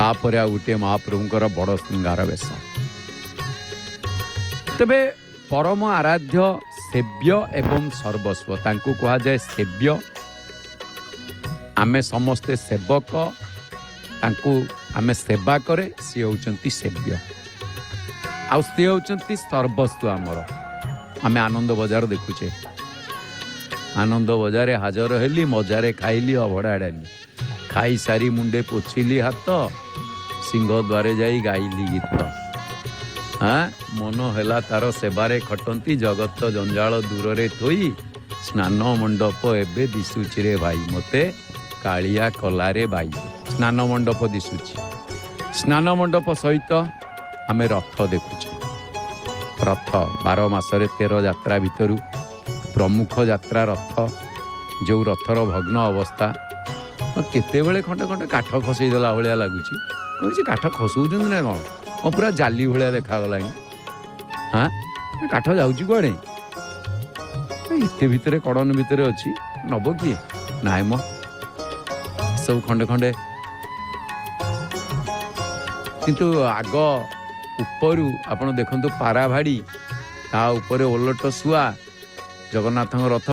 तापर आ गोटे महाप्रभुंकर बड़ श्रृंगार बेश। तेबे परम आराध्य सेव्य एवं सर्वस्व तांको कहा जाए सेव्य। आमे समस्ते सेवक तांको आमे सेवा करे सी होचंती सेव्य आ सी होचंती सर्वस्व। आमर आमे आनंद बजार देखुचे आनंद बजारे हाजर हेली मजारे खाइली अभड़ा डाली खाई सारी मुंडे पोछिली हाथ सिंह द्वारे जाई गाइली गीत। हाँ मन हेला तार सेबारे खटंती जगत जंजाल दूर रे थोई स्नान मंडप एबे दिशुची रे भाई मते कालिया कलारे बाई। स्नान मंडप दिशुची स्नान मंडप सहित आमे रथ देखुचे। रथ 12 मासरे 13 यात्रा भितरु प्रमुख यात्रा रथ जो रथर भग्न अवस्था केते बेले खंडे खंडे काठ खसई देला भलिया लागुची कहूँ काठ खसौଛନ୍ତି ना कौन पूरा जाली भाया देखागला। हाँ काठ जाऊँगी कड़े इतने भितर कड़न भितर अच्छी नब किए नाई म सब खंडे खंडे किंतु आग उपरू आपण देखंतु पाराभाड़ी ता उपरे ओलट शुआ जगन्नाथ रथ